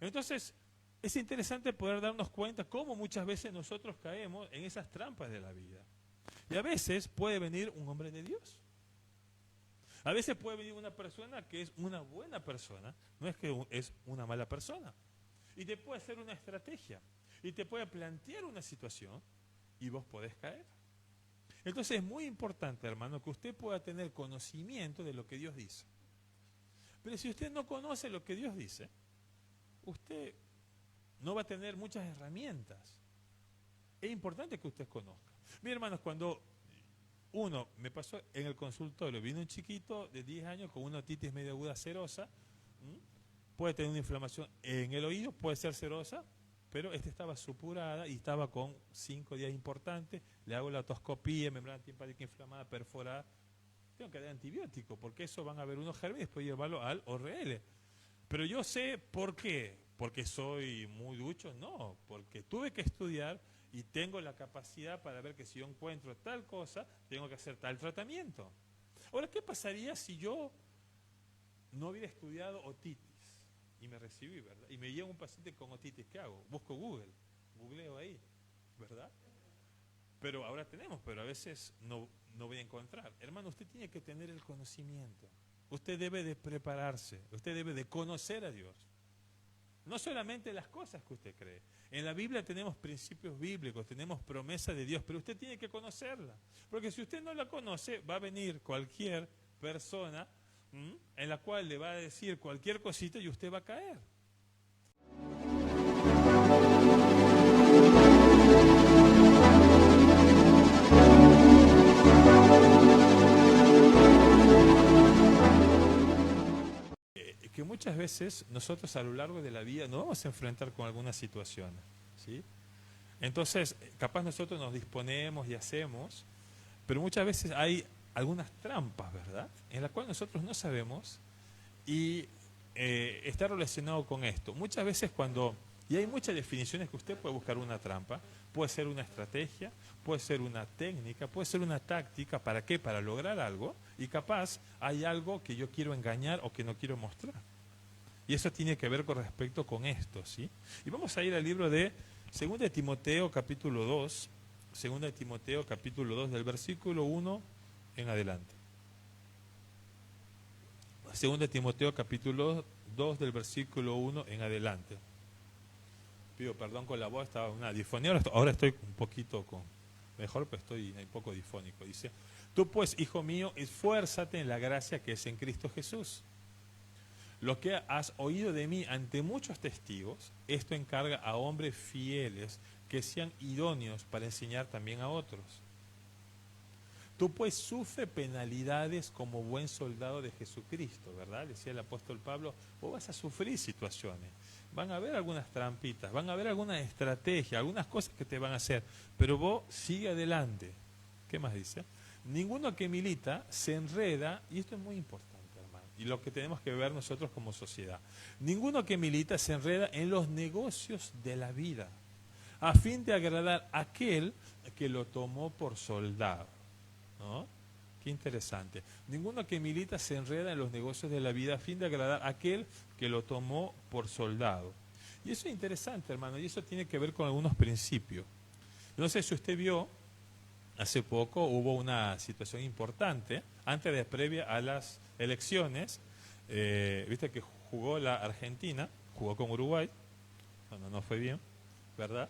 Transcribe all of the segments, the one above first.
Entonces, es interesante poder darnos cuenta cómo muchas veces nosotros caemos en esas trampas de la vida. Y a veces puede venir un hombre de Dios. A veces puede venir una persona que es una buena persona, no es que es una mala persona. Y te puede hacer una estrategia, y te puede plantear una situación, y vos podés caer. Entonces es muy importante, hermano, que usted pueda tener conocimiento de lo que Dios dice. Pero si usted no conoce lo que Dios dice, usted no va a tener muchas herramientas. Es importante que usted conozca. Miren, hermanos, cuando me pasó en el consultorio, vino un chiquito de 10 años con una otitis medio aguda serosa, puede tener una inflamación en el oído, puede ser serosa, pero estaba supurada y estaba con 5 días importantes, le hago la otoscopía, membrana timpánica inflamada, perforada, tengo que dar antibiótico, porque eso van a haber unos gérmenes y después llevarlo al ORL. Pero yo sé por qué, porque soy muy ducho, no, porque tuve que estudiar y tengo la capacidad para ver que si yo encuentro tal cosa, tengo que hacer tal tratamiento. Ahora, ¿qué pasaría si yo no hubiera estudiado otitis y me recibí, ¿verdad? Y me llega un paciente con otitis, ¿qué hago? Busco googleo ahí, ¿verdad? Pero ahora tenemos, pero a veces no voy a encontrar. Hermano, usted tiene que tener el conocimiento. Usted debe de prepararse, usted debe de conocer a Dios. No solamente las cosas que usted cree. En la Biblia tenemos principios bíblicos, tenemos promesas de Dios, pero usted tiene que conocerla. Porque si usted no la conoce, va a venir cualquier persona en la cual le va a decir cualquier cosita y usted va a caer. Que muchas veces nosotros a lo largo de la vida nos vamos a enfrentar con algunas situaciones, ¿sí? Entonces, capaz nosotros nos disponemos y hacemos, pero muchas veces hay algunas trampas, ¿verdad?, en las cuales nosotros no sabemos y está relacionado con esto. Muchas veces y hay muchas definiciones que usted puede buscar una trampa, puede ser una estrategia, puede ser una técnica, puede ser una táctica, ¿para qué? Para lograr algo, y capaz hay algo que yo quiero engañar o que no quiero mostrar. Y eso tiene que ver con respecto con esto, ¿sí? Y vamos a ir al libro de 2 de Timoteo capítulo 2, 2 de Timoteo capítulo 2 del versículo 1 en adelante. 2 de Timoteo capítulo 2 del versículo 1 en adelante. Pido perdón con la voz, estaba una disfonía, ahora estoy un poquito mejor, pero estoy un poco difónico. Dice: tú pues, hijo mío, esfuérzate en la gracia que es en Cristo Jesús. Lo que has oído de mí ante muchos testigos, esto encarga a hombres fieles que sean idóneos para enseñar también a otros. Tú pues sufre penalidades como buen soldado de Jesucristo, ¿verdad? Decía el apóstol Pablo, vos vas a sufrir situaciones, van a haber algunas trampitas, van a haber algunas estrategias, algunas cosas que te van a hacer, pero vos sigue adelante. ¿Qué más dice? Ninguno que milita se enreda, y esto es muy importante, hermano, y lo que tenemos que ver nosotros como sociedad. Ninguno que milita se enreda en los negocios de la vida, a fin de agradar a aquel que lo tomó por soldado. ¿No? Qué interesante. Ninguno que milita se enreda en los negocios de la vida a fin de agradar a aquel que lo tomó por soldado. Y eso es interesante, hermano, y eso tiene que ver con algunos principios. No sé si usted vio, hace poco hubo una situación importante, previa a las elecciones, viste que jugó la Argentina, jugó con Uruguay, no fue bien, ¿verdad?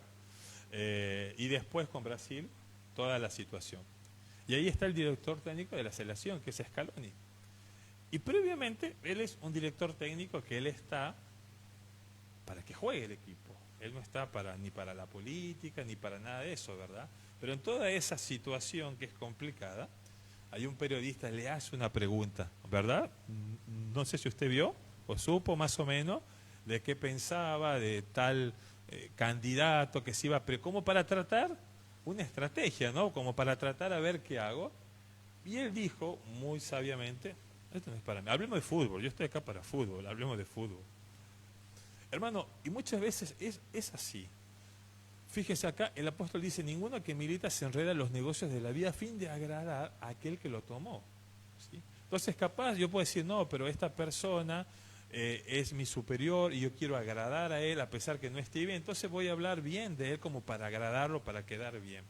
Y después con Brasil, toda la situación. Y ahí está el director técnico de la selección, que es Scaloni. Y previamente, él es un director técnico que él está para que juegue el equipo. Él no está ni para la política, ni para nada de eso, ¿verdad? Pero en toda esa situación que es complicada, hay un periodista le hace una pregunta, ¿verdad? No sé si usted vio o supo más o menos de qué pensaba de tal candidato que se iba como para tratar una estrategia, ¿no? Como para tratar a ver qué hago. Y él dijo muy sabiamente, esto no es para mí, hablemos de fútbol, yo estoy acá para fútbol, hablemos de fútbol. Hermano, y muchas veces es así. Fíjese acá, el apóstol dice, ninguno que milita se enreda en los negocios de la vida a fin de agradar a aquel que lo tomó, ¿sí? Entonces capaz yo puedo decir, no, pero esta persona es mi superior y yo quiero agradar a él a pesar que no esté bien, entonces voy a hablar bien de él como para agradarlo, para quedar bien.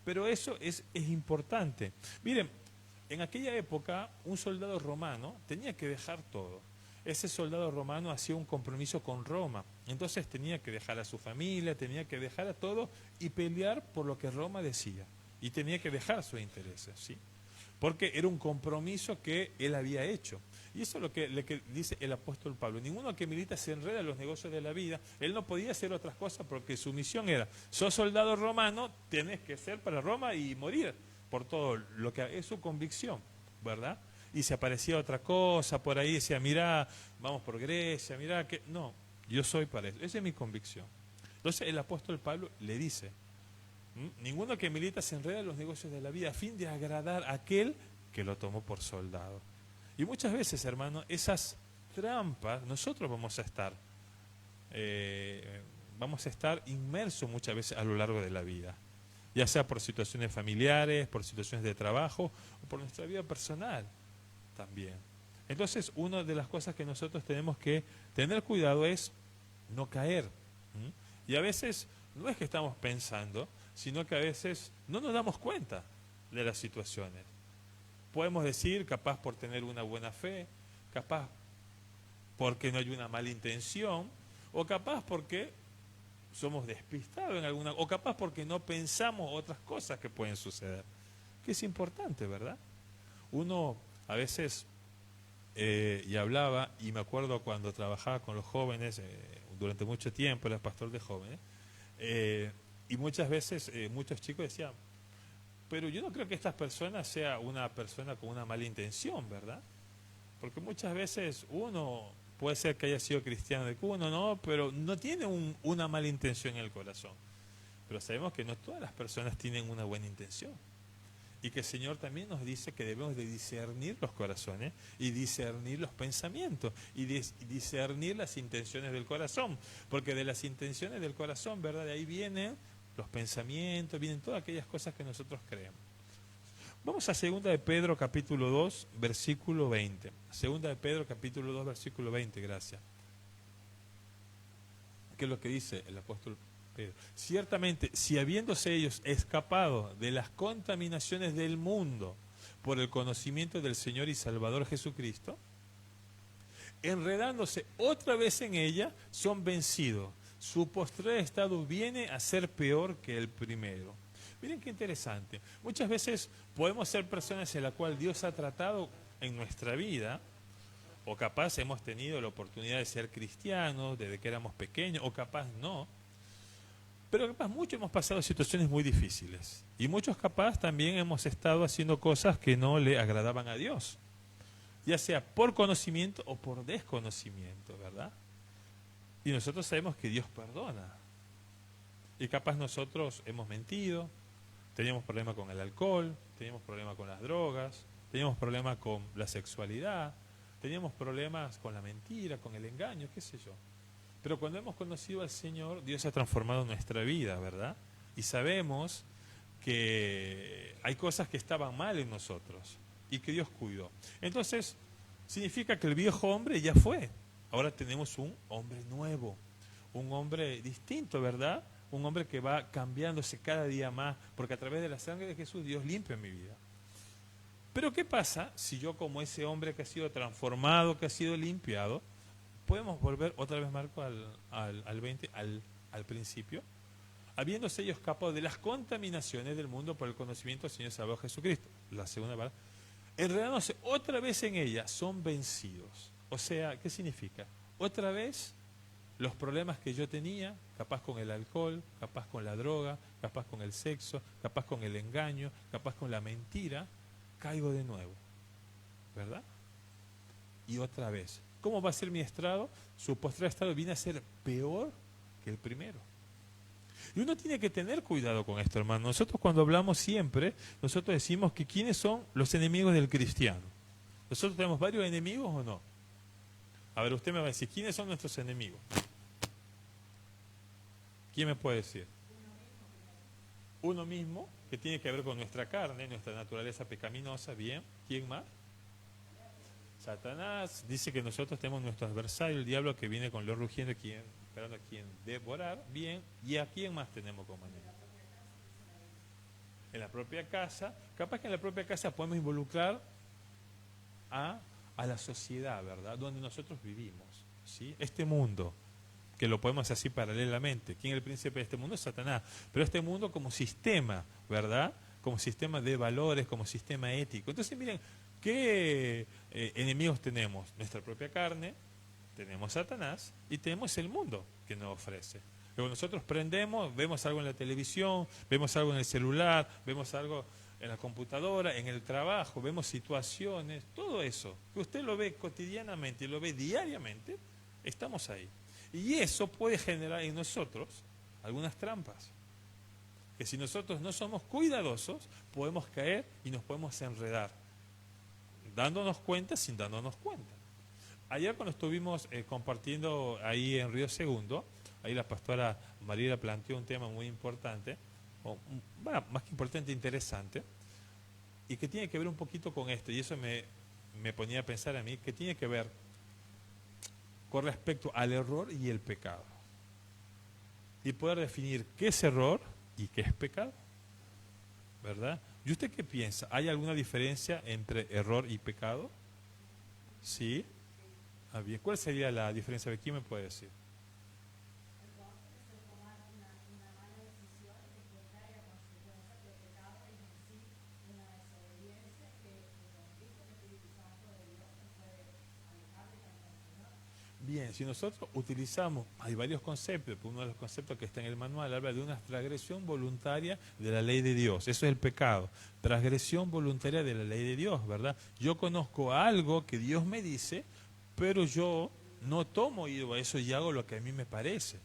Pero eso es importante. Miren, en aquella época un soldado romano tenía que dejar todo. Ese soldado romano hacía un compromiso con Roma, entonces tenía que dejar a su familia, tenía que dejar a todo y pelear por lo que Roma decía. Y tenía que dejar sus intereses, ¿sí? Porque era un compromiso que él había hecho. Y eso es lo que dice el apóstol Pablo. Ninguno que milita se enreda en los negocios de la vida. Él no podía hacer otras cosas porque su misión era, sos soldado romano, tenés que ser para Roma y morir por todo lo que es su convicción, ¿verdad? Y si aparecía otra cosa por ahí, decía, mirá, vamos por Grecia, mirá que... No, yo soy para eso. Esa es mi convicción. Entonces el apóstol Pablo le dice, ninguno que milita se enreda en los negocios de la vida a fin de agradar a aquel que lo tomó por soldado. Y muchas veces, hermano, esas trampas, nosotros vamos a estar inmersos muchas veces a lo largo de la vida, ya sea por situaciones familiares, por situaciones de trabajo o por nuestra vida personal también. Entonces, una de las cosas que nosotros tenemos que tener cuidado es no caer. Y a veces no es que estamos pensando, sino que a veces no nos damos cuenta de las situaciones. Podemos decir, capaz por tener una buena fe, capaz porque no hay una mala intención, o capaz porque somos despistados en alguna, o capaz porque no pensamos otras cosas que pueden suceder. Que es importante, ¿verdad? Uno a veces, y hablaba, y me acuerdo cuando trabajaba con los jóvenes, durante mucho tiempo era pastor de jóvenes, y muchas veces muchos chicos decían, pero yo no creo que estas personas sea una persona con una mala intención, ¿verdad? Porque muchas veces uno puede ser que haya sido cristiano de cuna, ¿no? Pero no tiene una mala intención en el corazón. Pero sabemos que no todas las personas tienen una buena intención. Y que el Señor también nos dice que debemos de discernir los corazones y discernir los pensamientos y discernir las intenciones del corazón. Porque de las intenciones del corazón, ¿verdad? De ahí vienen los pensamientos, vienen todas aquellas cosas que nosotros creemos. Vamos a 2 de Pedro capítulo 2, versículo 20. 2 de Pedro capítulo 2, versículo 20, gracias. ¿Qué es lo que dice el apóstol Pedro? Ciertamente, si habiéndose ellos escapado de las contaminaciones del mundo por el conocimiento del Señor y Salvador Jesucristo, enredándose otra vez en ella, son vencidos. Su postrer estado viene a ser peor que el primero. Miren qué interesante. Muchas veces podemos ser personas en las cuales Dios ha tratado en nuestra vida, o capaz hemos tenido la oportunidad de ser cristianos desde que éramos pequeños, o capaz no. Pero capaz muchos hemos pasado situaciones muy difíciles. Y muchos capaz también hemos estado haciendo cosas que no le agradaban a Dios. Ya sea por conocimiento o por desconocimiento, ¿verdad? Y nosotros sabemos que Dios perdona. Y capaz nosotros hemos mentido, teníamos problemas con el alcohol, teníamos problemas con las drogas, teníamos problemas con la sexualidad, teníamos problemas con la mentira, con el engaño, qué sé yo. Pero cuando hemos conocido al Señor, Dios ha transformado nuestra vida, ¿verdad? Y sabemos que hay cosas que estaban mal en nosotros y que Dios cuidó. Entonces, significa que el viejo hombre ya fue. Ahora tenemos un hombre nuevo, un hombre distinto, ¿verdad? Un hombre que va cambiándose cada día más, porque a través de la sangre de Jesús Dios limpia mi vida. Pero ¿qué pasa si yo, como ese hombre que ha sido transformado, que ha sido limpiado, podemos volver otra vez, Marco, al 20, al principio? Habiéndose ellos escapado de las contaminaciones del mundo por el conocimiento del Señor Salvador Jesucristo. La segunda palabra. Enredándose otra vez en ella, son vencidos. O sea, ¿qué significa? Otra vez los problemas que yo tenía, capaz con el alcohol, capaz con la droga, capaz con el sexo, capaz con el engaño, capaz con la mentira, caigo de nuevo, ¿verdad? Y otra vez. ¿Cómo va a ser mi estado? Su postrer estado viene a ser peor que el primero. Y uno tiene que tener cuidado con esto, hermano. Nosotros cuando hablamos siempre, nosotros decimos que ¿quiénes son los enemigos del cristiano? ¿Nosotros tenemos varios enemigos o no? A ver, usted me va a decir, ¿quiénes son nuestros enemigos? ¿Quién me puede decir? Uno mismo, que tiene que ver con nuestra carne, nuestra naturaleza pecaminosa, bien. ¿Quién más? Satanás dice que nosotros tenemos nuestro adversario, el diablo, que viene con león rugiendo, esperando a quien devorar. Bien, ¿y a quién más tenemos como enemigo? En la propia casa. Capaz que en la propia casa podemos involucrar a, a la sociedad, ¿verdad? Donde nosotros vivimos, ¿sí? Este mundo, que lo podemos hacer así paralelamente. ¿Quién es el príncipe de este mundo? Es Satanás. Pero este mundo como sistema, ¿verdad? Como sistema de valores, como sistema ético. Entonces, miren, ¿qué enemigos tenemos? Nuestra propia carne, tenemos Satanás y tenemos el mundo que nos ofrece. Luego nosotros prendemos, vemos algo en la televisión, vemos algo en el celular, vemos algo en la computadora, en el trabajo, vemos situaciones, todo eso, que usted lo ve cotidianamente y lo ve diariamente, estamos ahí. Y eso puede generar en nosotros algunas trampas. Que si nosotros no somos cuidadosos, podemos caer y nos podemos enredar, dándonos cuenta sin dándonos cuenta. Ayer cuando estuvimos compartiendo ahí en Río Segundo, ahí la pastora María planteó un tema muy importante, bueno, más que importante, interesante, y que tiene que ver un poquito con esto, y eso me ponía a pensar a mí, que tiene que ver con respecto al error y el pecado. Y poder definir qué es error y qué es pecado, ¿verdad? ¿Y usted qué piensa? ¿Hay alguna diferencia entre error y pecado? ¿Sí? Ah, bien. ¿Cuál sería la diferencia? ¿Quién me puede decir? Bien, si nosotros utilizamos, hay varios conceptos, pero uno de los conceptos que está en el manual habla de una transgresión voluntaria de la ley de Dios. Eso es el pecado, transgresión voluntaria de la ley de Dios, ¿verdad? Yo conozco algo que Dios me dice, pero yo no tomo oído a eso y hago lo que a mí me parece,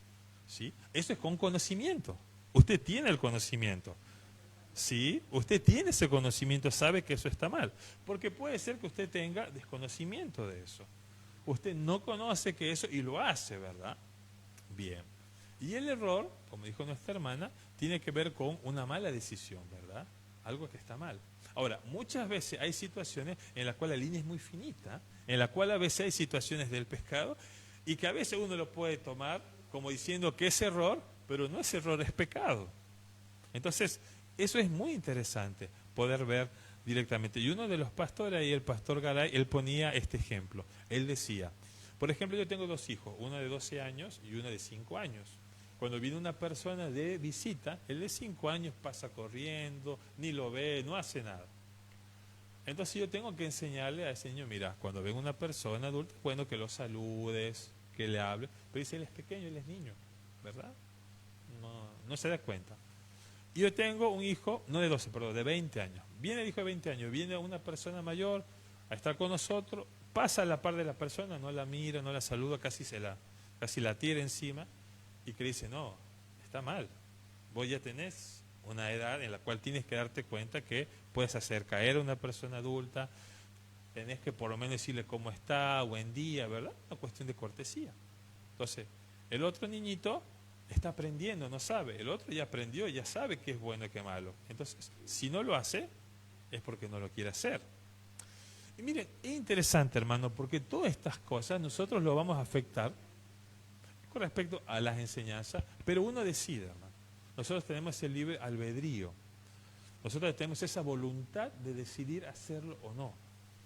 ¿sí? Eso es con conocimiento. Usted tiene el conocimiento, ¿sí? Usted tiene ese conocimiento, sabe que eso está mal, porque puede ser que usted tenga desconocimiento de eso. Usted no conoce que eso y lo hace, ¿verdad? Bien. Y el error, como dijo nuestra hermana, tiene que ver con una mala decisión, ¿verdad? Algo que está mal. Ahora, muchas veces hay situaciones en las cuales la línea es muy finita, en la cual a veces hay situaciones del pecado y que a veces uno lo puede tomar como diciendo que es error, pero no es error, es pecado. Entonces, eso es muy interesante, poder ver directamente. Y uno de los pastores, ahí el pastor Garay, él ponía este ejemplo. Él decía, por ejemplo, yo tengo dos hijos, uno de 12 años y uno de 5 años. Cuando viene una persona de visita, el de 5 años pasa corriendo, ni lo ve, no hace nada. Entonces yo tengo que enseñarle a ese niño, mira, cuando venga una persona adulta, bueno, que lo saludes, que le hable, pero dice, él es pequeño, él es niño, ¿verdad? No se da cuenta. Y yo tengo un hijo, no de 12, perdón, de 20 años. Viene el hijo de 20 años, viene una persona mayor a estar con nosotros, pasa a la par de la persona, no la mira, no la saluda, casi la tira encima y que le dice, no, está mal. Vos ya tenés una edad en la cual tienes que darte cuenta que puedes hacer caer a una persona adulta, tenés que por lo menos decirle cómo está, buen día, ¿verdad? Una cuestión de cortesía. Entonces, el otro niñito está aprendiendo, no sabe. El otro ya aprendió, ya sabe qué es bueno y qué malo. Entonces, si no lo hace, es porque no lo quiere hacer. Y miren, es interesante, hermano, porque todas estas cosas nosotros lo vamos a afectar con respecto a las enseñanzas, pero uno decide, hermano. Nosotros tenemos el libre albedrío. Nosotros tenemos esa voluntad de decidir hacerlo o no,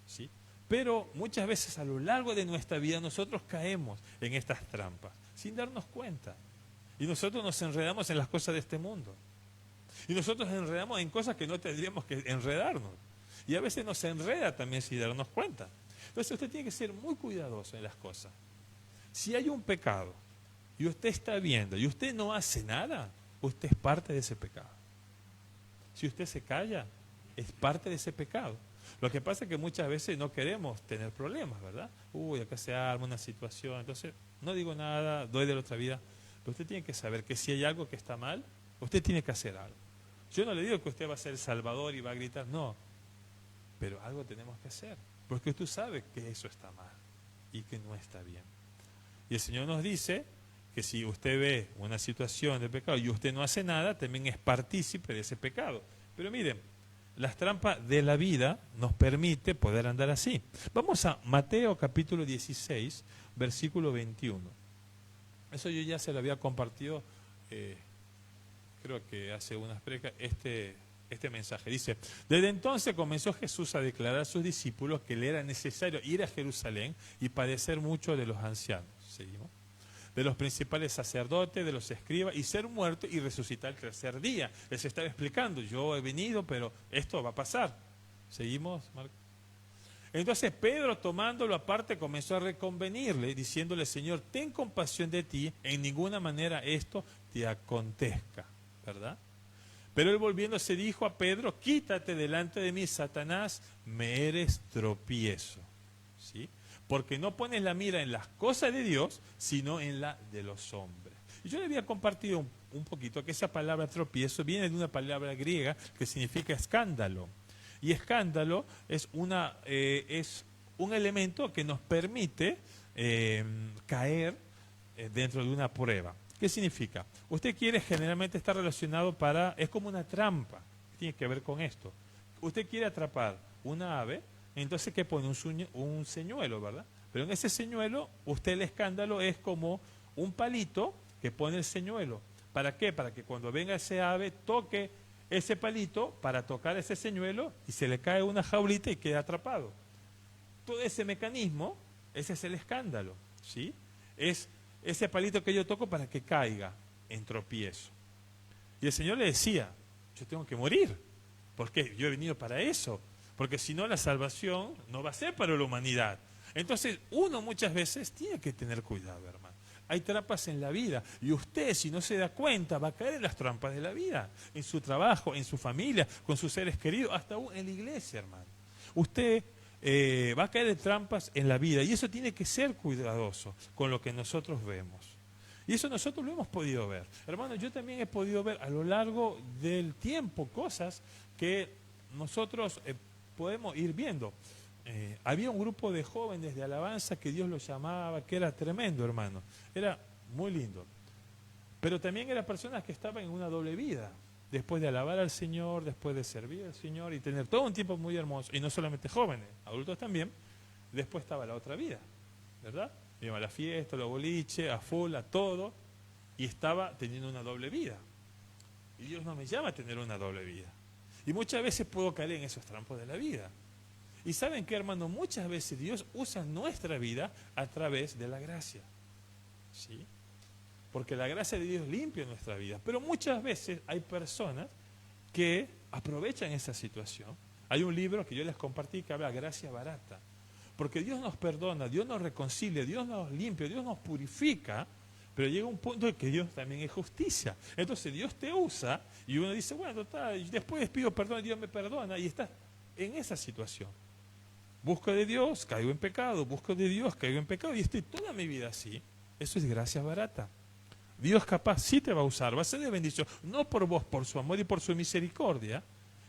¿sí? Pero muchas veces a lo largo de nuestra vida nosotros caemos en estas trampas, sin darnos cuenta. Y nosotros nos enredamos en las cosas de este mundo. Y nosotros nos enredamos en cosas que no tendríamos que enredarnos. Y a veces nos enreda también sin darnos cuenta. Entonces usted tiene que ser muy cuidadoso en las cosas. Si hay un pecado y usted está viendo y usted no hace nada, usted es parte de ese pecado. Si usted se calla, es parte de ese pecado. Lo que pasa es que muchas veces no queremos tener problemas, ¿verdad? Uy, acá se arma una situación, entonces no digo nada, doy de la otra vida. Pero usted tiene que saber que si hay algo que está mal, usted tiene que hacer algo. Yo no le digo que usted va a ser el salvador y va a gritar, no. Pero algo tenemos que hacer, porque usted sabe que eso está mal y que no está bien. Y el Señor nos dice que si usted ve una situación de pecado y usted no hace nada, también es partícipe de ese pecado. Pero miren, las trampas de la vida nos permite poder andar así. Vamos a Mateo capítulo 16, versículo 21. Eso yo ya se lo había compartido, creo que hace unas precas, este mensaje. Dice, desde entonces comenzó Jesús a declarar a sus discípulos que le era necesario ir a Jerusalén y padecer mucho de los ancianos. ¿Seguimos? De los principales sacerdotes, de los escribas, y ser muerto y resucitar el tercer día. Les estaba explicando, yo he venido, pero esto va a pasar. ¿Seguimos, Marco? Entonces Pedro, tomándolo aparte, comenzó a reconvenirle, diciéndole, Señor, ten compasión de ti, en ninguna manera esto te acontezca, ¿verdad? Pero él volviéndose dijo a Pedro, quítate delante de mí, Satanás, me eres tropiezo, ¿sí? Porque no pones la mira en las cosas de Dios, sino en la de los hombres. Y yo le había compartido un poquito que esa palabra tropiezo viene de una palabra griega que significa escándalo. Y escándalo es un elemento que nos permite caer dentro de una prueba. ¿Qué significa? Usted quiere, generalmente está relacionado es como una trampa, tiene que ver con esto. Usted quiere atrapar una ave, entonces ¿qué pone? Un señuelo, ¿verdad? Pero en ese señuelo, el escándalo es como un palito que pone el señuelo. ¿Para qué? Para que cuando venga ese ave toque ese palito para tocar ese señuelo y se le cae una jaulita y queda atrapado. Todo ese mecanismo, ese es el escándalo, ¿sí? Es ese palito que yo toco para que caiga en tropiezo. Y el Señor le decía, yo tengo que morir, porque yo he venido para eso, porque si no la salvación no va a ser para la humanidad. Entonces uno muchas veces tiene que tener cuidado, hermano. Hay trampas en la vida y usted, si no se da cuenta, va a caer en las trampas de la vida, en su trabajo, en su familia, con sus seres queridos, hasta en la iglesia, hermano. Usted va a caer en trampas en la vida y eso tiene que ser cuidadoso con lo que nosotros vemos. Y eso nosotros lo hemos podido ver. Hermano, yo también he podido ver a lo largo del tiempo cosas que nosotros podemos ir viendo. Había un grupo de jóvenes de alabanza que Dios los llamaba, que era tremendo, hermano. Era muy lindo. Pero también eran personas que estaban en una doble vida. Después de alabar al Señor, después de servir al Señor y tener todo un tiempo muy hermoso. Y no solamente jóvenes, adultos también. Después estaba la otra vida, ¿verdad? Iba a la fiesta, a los boliches, a full, a todo. Y estaba teniendo una doble vida. Y Dios no me llama a tener una doble vida. Y muchas veces puedo caer en esos trampos de la vida. Y ¿saben qué, hermano? Muchas veces Dios usa nuestra vida a través de la gracia. ¿Sí? Porque la gracia de Dios limpia nuestra vida. Pero muchas veces hay personas que aprovechan esa situación. Hay un libro que yo les compartí que habla de gracia barata. Porque Dios nos perdona, Dios nos reconcilia, Dios nos limpia, Dios nos purifica. Pero llega un punto en que Dios también es justicia. Entonces Dios te usa y uno dice, bueno, después pido perdón y Dios me perdona. Y estás en esa situación. Busco de Dios, caigo en pecado, busco de Dios, caigo en pecado y estoy toda mi vida así. Eso es gracia barata. Dios capaz sí te va a usar, va a ser de bendición, no por vos, por su amor y por su misericordia,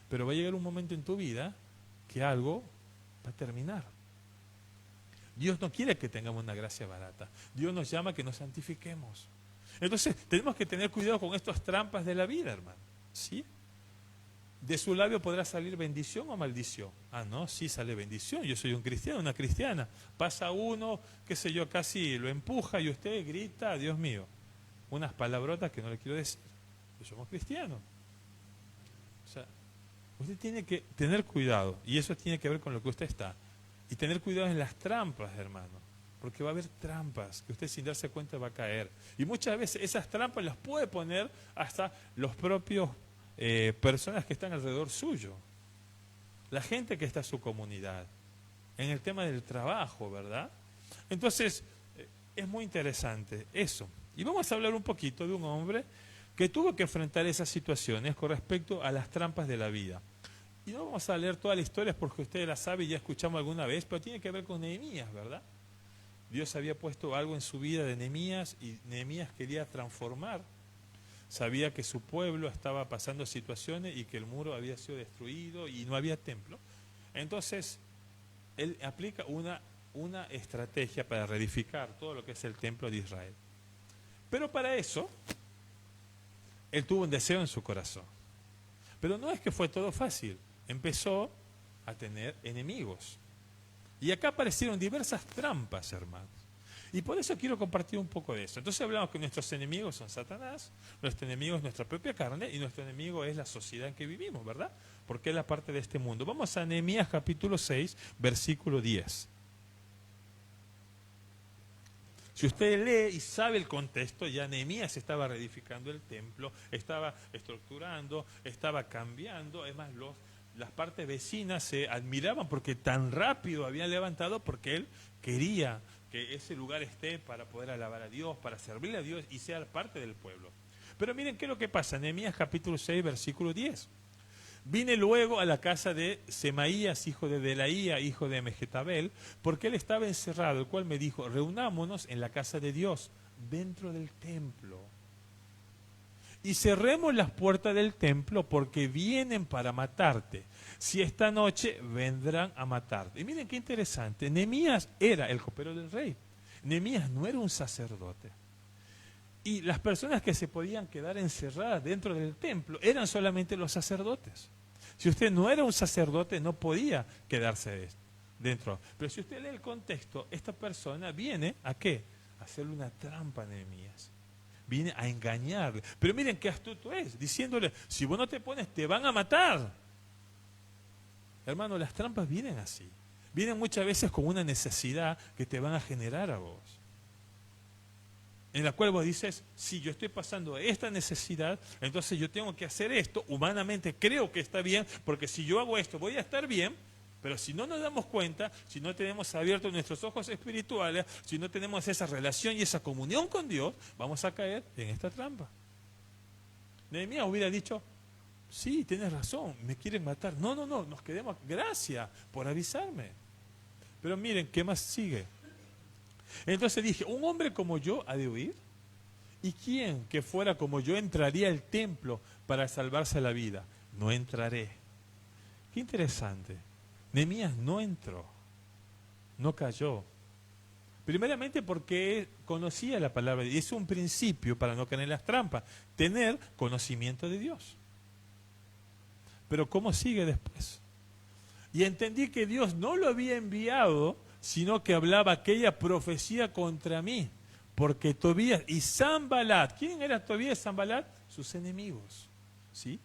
pero va a llegar un momento en tu vida que algo va a terminar. Dios no quiere que tengamos una gracia barata. Dios nos llama a que nos santifiquemos. Entonces tenemos que tener cuidado con estas trampas de la vida, hermano. ¿Sí? De su labio podrá salir bendición o maldición. Ah, no, sí sale bendición. Yo soy un cristiano, una cristiana. Pasa uno, qué sé yo, casi lo empuja y usted grita, Dios mío, unas palabrotas que no le quiero decir. Pero somos cristianos. O sea, usted tiene que tener cuidado y eso tiene que ver con lo que usted está. Y tener cuidado en las trampas, hermano. Porque va a haber trampas que usted sin darse cuenta va a caer. Y muchas veces esas trampas las puede poner hasta los propios personas que están alrededor suyo, la gente que está en su comunidad, en el tema del trabajo, ¿verdad? Entonces, es muy interesante eso. Y vamos a hablar un poquito de un hombre que tuvo que enfrentar esas situaciones con respecto a las trampas de la vida. Y no vamos a leer todas las historias porque ustedes las saben y ya escuchamos alguna vez, pero tiene que ver con Nehemías, ¿verdad? Dios había puesto algo en su vida de Nehemías y Nehemías quería transformar. Sabía que su pueblo estaba pasando situaciones y que el muro había sido destruido y no había templo. Entonces, él aplica una estrategia para reedificar todo lo que es el templo de Israel. Pero para eso, él tuvo un deseo en su corazón. Pero no es que fue todo fácil, empezó a tener enemigos. Y acá aparecieron diversas trampas, hermanos. Y por eso quiero compartir un poco de eso. Entonces hablamos que nuestros enemigos son Satanás, nuestro enemigo es nuestra propia carne y nuestro enemigo es la sociedad en que vivimos, ¿verdad? Porque es la parte de este mundo. Vamos a Nehemías capítulo 6, versículo 10. Si usted lee y sabe el contexto, ya Nehemías estaba reedificando el templo, estaba estructurando, estaba cambiando, además las partes vecinas se admiraban porque tan rápido habían levantado, porque él quería que ese lugar esté para poder alabar a Dios, para servirle a Dios y ser parte del pueblo. Pero miren qué es lo que pasa, Nehemías capítulo 6, versículo 10. Vine luego a la casa de Semaías, hijo de Delaía, hijo de Mehetabel, porque él estaba encerrado, el cual me dijo, reunámonos en la casa de Dios, dentro del templo. Y cerremos las puertas del templo porque vienen para matarte. Si esta noche vendrán a matarte. Y miren qué interesante, Nehemías era el copero del rey. Nehemías no era un sacerdote. Y las personas que se podían quedar encerradas dentro del templo eran solamente los sacerdotes. Si usted no era un sacerdote, no podía quedarse dentro. Pero si usted lee el contexto, esta persona viene ¿a qué? A hacerle una trampa a Nehemías. Viene a engañarle. Pero miren qué astuto es, diciéndole, si vos no te pones, te van a matar. Hermano, las trampas vienen así. Vienen muchas veces con una necesidad que te van a generar a vos. En la cual vos dices, si yo estoy pasando esta necesidad, entonces yo tengo que hacer esto, humanamente creo que está bien, porque si yo hago esto voy a estar bien, pero si no nos damos cuenta, si no tenemos abiertos nuestros ojos espirituales, si no tenemos esa relación y esa comunión con Dios, vamos a caer en esta trampa. Nehemías hubiera dicho, sí, tienes razón, me quieren matar. No, nos quedemos, gracias por avisarme. Pero miren, ¿qué más sigue? Entonces dije, un hombre como yo ha de huir. ¿Y quién que fuera como yo entraría al templo para salvarse la vida? No entraré. Qué interesante. Nehemías no entró, no cayó. Primeramente porque conocía la palabra, y es un principio para no caer en las trampas, tener conocimiento de Dios. Pero ¿cómo sigue después? Y entendí que Dios no lo había enviado, sino que hablaba aquella profecía contra mí, porque Tobías y Sanbalat, ¿quién era Tobías y Sanbalat? Sus enemigos, ¿sí?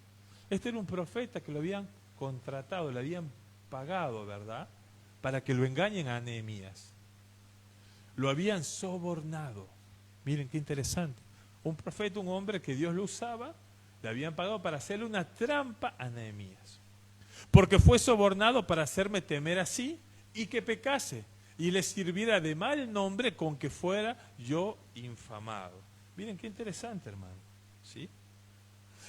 Este era un profeta que lo habían contratado, le habían pagado, ¿verdad?, para que lo engañen a Nehemías. Lo habían sobornado. Miren qué interesante. Un profeta, un hombre que Dios lo usaba, le habían pagado para hacerle una trampa a Nehemías. Porque fue sobornado para hacerme temer así y que pecase y le sirviera de mal nombre con que fuera yo infamado. Miren qué interesante, hermano, ¿sí?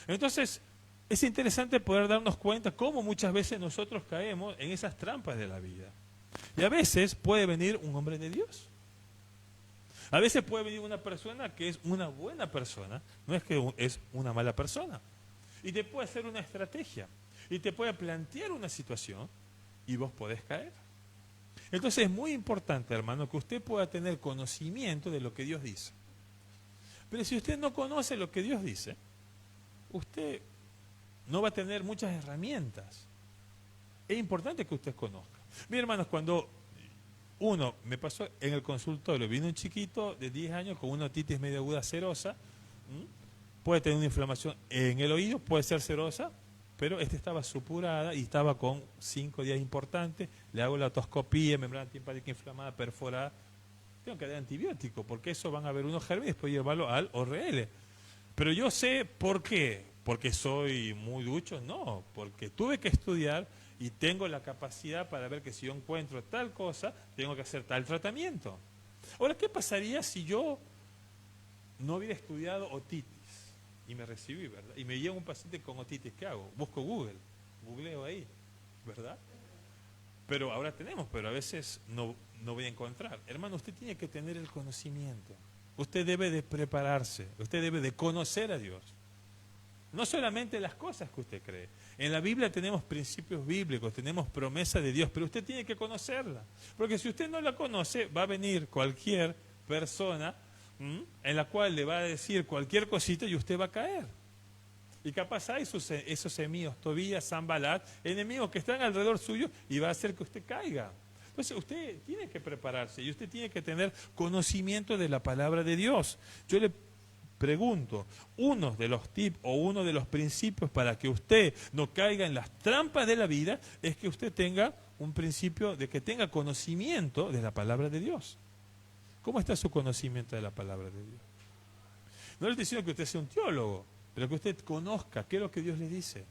Entonces, es interesante poder darnos cuenta cómo muchas veces nosotros caemos en esas trampas de la vida. Y a veces puede venir un hombre de Dios. A veces puede venir una persona que es una buena persona, no es que es una mala persona. Y te puede hacer una estrategia, y te puede plantear una situación, y vos podés caer. Entonces es muy importante, hermano, que usted pueda tener conocimiento de lo que Dios dice. Pero si usted no conoce lo que Dios dice, usted no va a tener muchas herramientas. Es importante que usted conozca. Miren, hermanos, cuando me pasó en el consultorio, vino un chiquito de 10 años con una otitis medio aguda serosa, puede tener una inflamación en el oído, puede ser serosa, pero estaba supurada y estaba con 5 días importantes. Le hago la otoscopía, membrana timpánica inflamada, perforada. Tengo que dar antibiótico, porque eso van a haber unos gérmenes y después llevarlo al ORL. Pero yo sé por qué. ¿Porque soy muy ducho? No, porque tuve que estudiar y tengo la capacidad para ver que si yo encuentro tal cosa, tengo que hacer tal tratamiento. Ahora, ¿qué pasaría si yo no hubiera estudiado otitis? Y me recibí, ¿verdad? Y me llega un paciente con otitis, ¿qué hago? Busco googleo ahí, ¿verdad? Pero ahora tenemos, pero a veces no voy a encontrar. Hermano, usted tiene que tener el conocimiento. Usted debe de prepararse, usted debe de conocer a Dios. No solamente las cosas que usted cree. En la Biblia tenemos principios bíblicos, tenemos promesas de Dios, pero usted tiene que conocerla. Porque si usted no la conoce, va a venir cualquier persona en la cual le va a decir cualquier cosita y usted va a caer. Y capaz hay esos enemigos, Tobías, Sanbalat, enemigos que están alrededor suyo y va a hacer que usted caiga. Entonces usted tiene que prepararse y usted tiene que tener conocimiento de la palabra de Dios. Yo le pregunto, uno de los tips o uno de los principios para que usted no caiga en las trampas de la vida es que usted tenga un principio de que tenga conocimiento de la palabra de Dios. ¿Cómo está su conocimiento de la palabra de Dios? No le estoy diciendo que usted sea un teólogo, pero que usted conozca qué es lo que Dios le dice.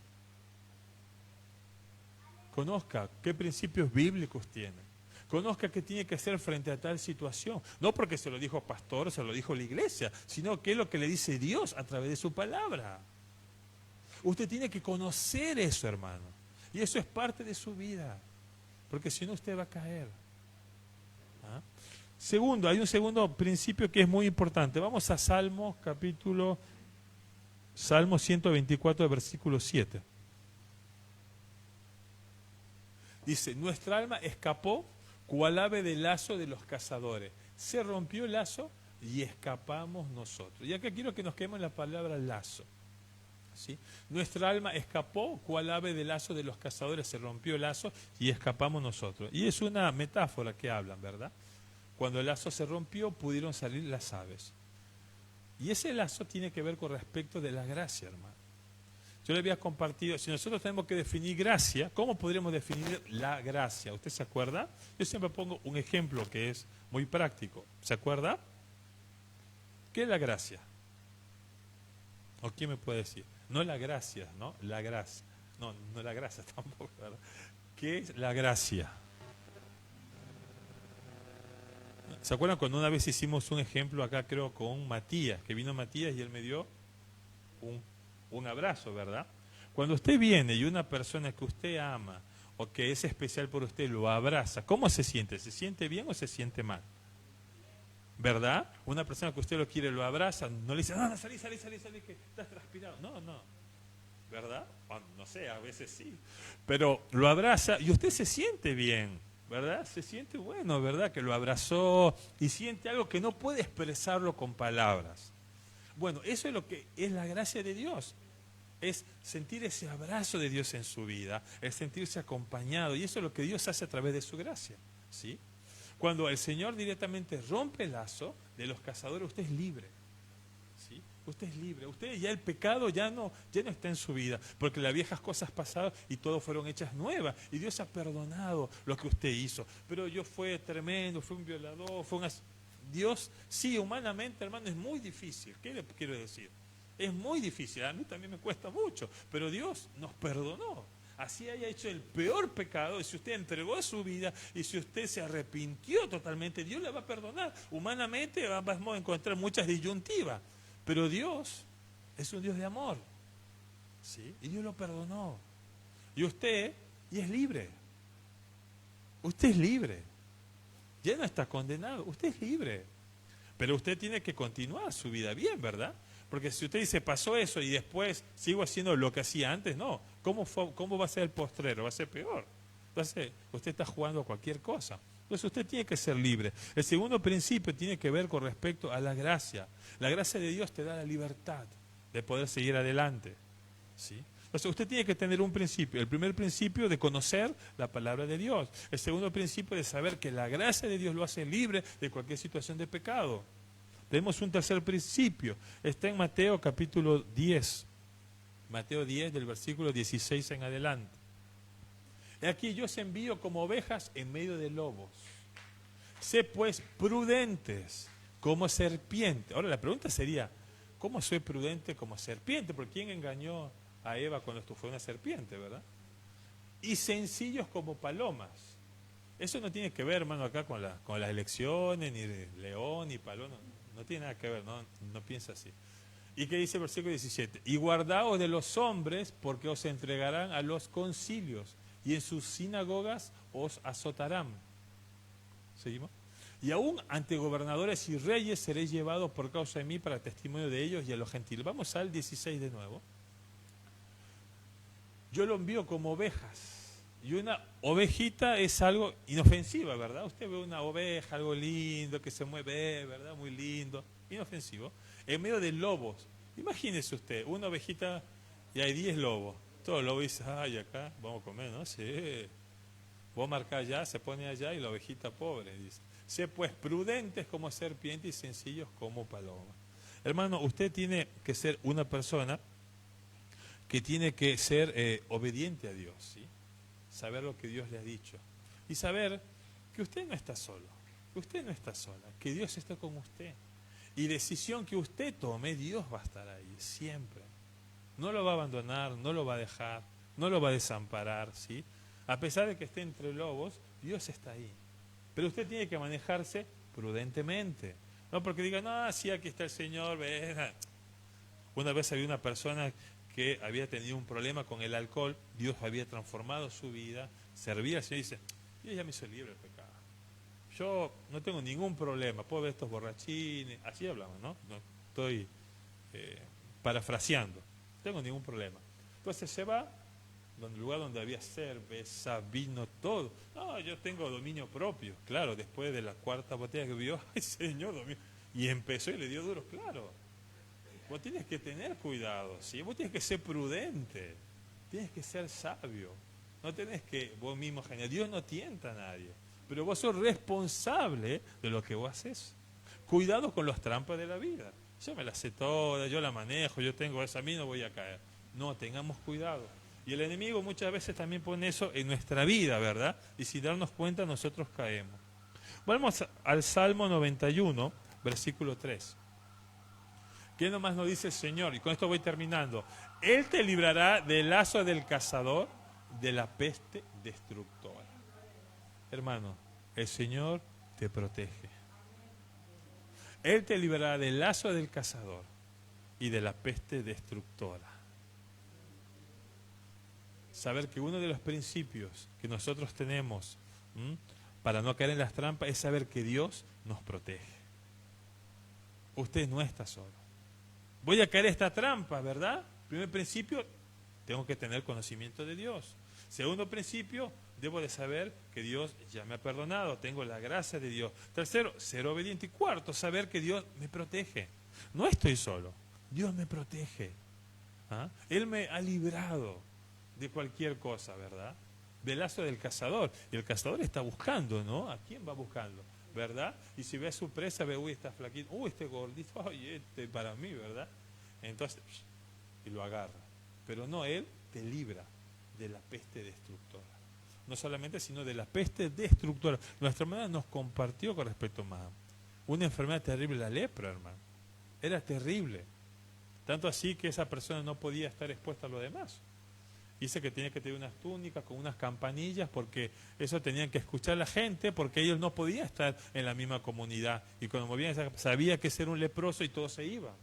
Conozca qué principios bíblicos tiene. Conozca qué tiene que hacer frente a tal situación. No porque se lo dijo pastor, se lo dijo la iglesia, sino qué es lo que le dice Dios a través de su palabra. Usted tiene que conocer eso, hermano. Y eso es parte de su vida. Porque si no, usted va a caer. ¿Ah? Segundo, hay un segundo principio que es muy importante. Vamos a Salmo 124, versículo 7. Dice, nuestra alma escapó cual ave del lazo de los cazadores. Se rompió el lazo y escapamos nosotros. Y acá quiero que nos quedemos en la palabra lazo. ¿Sí? Nuestra alma escapó cual ave del lazo de los cazadores. Se rompió el lazo y escapamos nosotros. Y es una metáfora que hablan, ¿verdad? Cuando el lazo se rompió, pudieron salir las aves. Y ese lazo tiene que ver con respecto de la gracia, hermano. Yo le había compartido, si nosotros tenemos que definir gracia, ¿cómo podríamos definir la gracia? ¿Usted se acuerda? Yo siempre pongo un ejemplo que es muy práctico. ¿Se acuerda? ¿Qué es la gracia? ¿O quién me puede decir? No la gracia, ¿no? La gracia. No, no la gracia tampoco, ¿verdad? ¿Qué es la gracia? ¿Se acuerdan cuando una vez hicimos un ejemplo acá, creo, con Matías, que vino Matías y él me dio un abrazo, ¿verdad? Cuando usted viene y una persona que usted ama o que es especial por usted lo abraza, ¿cómo se siente? ¿Se siente bien o se siente mal? ¿Verdad? Una persona que usted lo quiere lo abraza, no le dice, no, salí, que estás transpirado. No, no. ¿Verdad? Bueno, no sé, a veces sí. Pero lo abraza y usted se siente bien, ¿verdad? Se siente bueno, ¿verdad? Que lo abrazó y siente algo que no puede expresarlo con palabras. Bueno, eso es lo que es la gracia de Dios. Es sentir ese abrazo de Dios en su vida, es sentirse acompañado. Y eso es lo que Dios hace a través de su gracia, ¿sí? Cuando el Señor directamente rompe el lazo de los cazadores, usted es libre, ¿sí? Usted es libre. Usted ya el pecado ya no está en su vida, porque las viejas cosas pasaron y todo fueron hechas nuevas. Y Dios ha perdonado lo que usted hizo. Pero yo fue tremendo, fue un violador, fue un... Dios, sí, humanamente, hermano, es muy difícil. ¿Qué le quiero decir? Es muy difícil, a mí también me cuesta mucho, pero Dios nos perdonó. Así haya hecho el peor pecado, y si usted entregó su vida, y si usted se arrepintió totalmente, Dios le va a perdonar. Humanamente vamos a encontrar muchas disyuntivas, pero Dios es un Dios de amor, ¿sí? Y Dios lo perdonó. Y usted, y es libre. Usted es libre. Ya no está condenado, usted es libre. Pero usted tiene que continuar su vida bien, ¿verdad? Porque si usted dice, pasó eso y después sigo haciendo lo que hacía antes, no. ¿Cómo va a ser el postrero? Va a ser peor. Entonces, usted está jugando a cualquier cosa. Entonces, usted tiene que ser libre. El segundo principio tiene que ver con respecto a la gracia. La gracia de Dios te da la libertad de poder seguir adelante, ¿sí? Entonces usted tiene que tener un principio. El primer principio de conocer la palabra de Dios. El segundo principio de saber que la gracia de Dios lo hace libre de cualquier situación de pecado. Tenemos un tercer principio. Está en Mateo capítulo 10. Mateo 10 del versículo 16 en adelante. Aquí yo os envío como ovejas en medio de lobos. Sé pues prudentes como serpientes. Ahora la pregunta sería, ¿cómo soy prudente como serpiente? Porque ¿quién engañó a Eva cuando esto fue una serpiente, verdad? Y sencillos como palomas. Eso no tiene que ver, hermano, acá con las elecciones, ni de león, ni paloma, no tiene nada que ver, no piensa así. ¿Y qué dice el versículo 17? Y guardaos de los hombres, porque os entregarán a los concilios, y en sus sinagogas os azotarán. ¿Seguimos? Y aún ante gobernadores y reyes seréis llevados por causa de mí para testimonio de ellos y a los gentiles. Vamos al 16 de nuevo. Yo lo envío como ovejas. Y una ovejita es algo inofensiva, ¿verdad? Usted ve una oveja, algo lindo, que se mueve, ¿verdad? Muy lindo, inofensivo. En medio de lobos. Imagínese usted, una ovejita y hay 10 lobos. Todos los lobos dicen, ay, acá vamos a comer, ¿no? Sí. Vos marcás allá, se pone allá y la ovejita pobre, dice. Sé pues prudentes como serpientes y sencillos como palomas. Hermano, usted tiene que ser una persona que tiene que ser obediente a Dios, ¿sí? Saber lo que Dios le ha dicho. Y saber que usted no está solo, que usted no está sola, que Dios está con usted. Y decisión que usted tome, Dios va a estar ahí, siempre. No lo va a abandonar, no lo va a dejar, no lo va a desamparar, ¿sí? A pesar de que esté entre lobos, Dios está ahí. Pero usted tiene que manejarse prudentemente. No porque diga, no, sí, aquí está el Señor. Ven. Una vez había una persona que había tenido un problema con el alcohol, Dios había transformado su vida, servía al Señor y dice, Dios ya me hizo libre del pecado. Yo no tengo ningún problema, puedo ver estos borrachines, así hablamos, ¿no? No estoy parafraseando, no tengo ningún problema. Entonces se va, donde el lugar donde había cerveza, vino, todo. No, yo tengo dominio propio. Claro, después de la cuarta botella que vio, ay Señor, dominio. Y empezó y le dio duros, claro. Vos tienes que tener cuidado, ¿sí? Vos tienes que ser prudente, tienes que ser sabio. No tenés que vos mismo generar. Dios no tienta a nadie, pero vos sos responsable de lo que vos haces. Cuidado con las trampas de la vida. Yo me las sé todas, yo la manejo, yo tengo esa, a mí no voy a caer. No, tengamos cuidado. Y el enemigo muchas veces también pone eso en nuestra vida, ¿verdad? Y sin darnos cuenta nosotros caemos. Vamos al Salmo 91, versículo 3. ¿Qué nomás nos dice el Señor? Y con esto voy terminando. Él te librará del lazo del cazador, de la peste destructora. Hermano, el Señor te protege. Él te librará del lazo del cazador y de la peste destructora. Saber que uno de los principios que nosotros tenemos para no caer en las trampas es saber que Dios nos protege. Usted no está solo. Voy a caer en esta trampa, ¿verdad? Primer principio, tengo que tener conocimiento de Dios. Segundo principio, debo de saber que Dios ya me ha perdonado, tengo la gracia de Dios. Tercero, ser obediente. Y cuarto, saber que Dios me protege. No estoy solo, Dios me protege. ¿Ah? Él me ha librado de cualquier cosa, ¿verdad? Del lazo del cazador. Y el cazador está buscando, ¿no? ¿A quién va buscando? ¿Verdad? Y si ve a su presa, ve, uy, está flaquito, uy, este gordito, ay, este para mí, ¿verdad? Entonces, y lo agarra. Pero no, él te libra de la peste destructora. No solamente, sino de la peste destructora. Nuestra hermana nos compartió con respecto a una enfermedad terrible, la lepra, hermano. Era terrible. Tanto así que esa persona no podía estar expuesta a lo demás. Dice que tenía que tener unas túnicas con unas campanillas porque eso tenían que escuchar la gente porque ellos no podían estar en la misma comunidad. Y cuando movían sabía que ser un leproso y todos se iban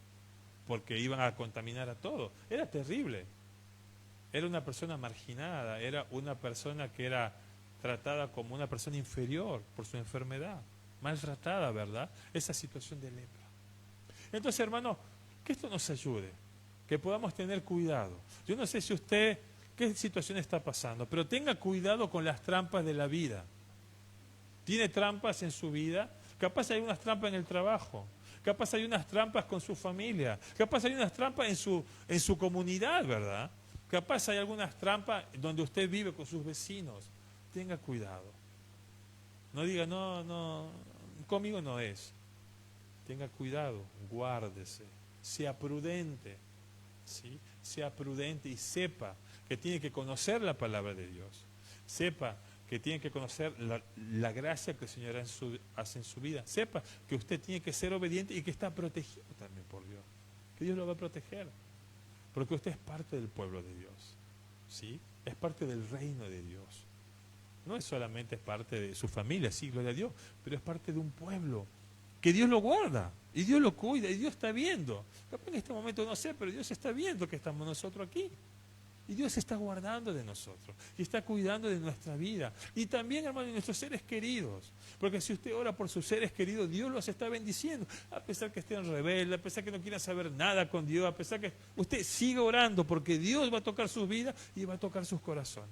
porque iban a contaminar a todos. Era terrible. Era una persona marginada, era una persona que era tratada como una persona inferior por su enfermedad. Maltratada, ¿verdad? Esa situación de lepra. Entonces, hermano, que esto nos ayude, que podamos tener cuidado. Yo no sé si usted, qué situación está pasando, pero tenga cuidado con las trampas de la vida. ¿Tiene trampas en su vida? Capaz hay unas trampas en el trabajo, capaz hay unas trampas con su familia, capaz hay unas trampas en su comunidad, ¿verdad? Capaz hay algunas trampas donde usted vive con sus vecinos. Tenga cuidado. No diga, no, conmigo no es. Tenga cuidado, guárdese, sea prudente, ¿sí? Sea prudente y sepa que tiene que conocer la palabra de Dios. Sepa que tiene que conocer la gracia que el Señor hace en su vida. Sepa que usted tiene que ser obediente y que está protegido también por Dios. Que Dios lo va a proteger. Porque usted es parte del pueblo de Dios, ¿sí? Es parte del reino de Dios. No es solamente parte de su familia, sí, gloria a Dios, pero es parte de un pueblo que Dios lo guarda y Dios lo cuida y Dios está viendo. Capaz en este momento no sé, pero Dios está viendo que estamos nosotros aquí. Y Dios está guardando de nosotros y está cuidando de nuestra vida. Y también, hermano, de nuestros seres queridos. Porque si usted ora por sus seres queridos, Dios los está bendiciendo. A pesar que estén rebeldes, a pesar que no quieran saber nada con Dios, a pesar que usted siga orando porque Dios va a tocar sus vidas y va a tocar sus corazones.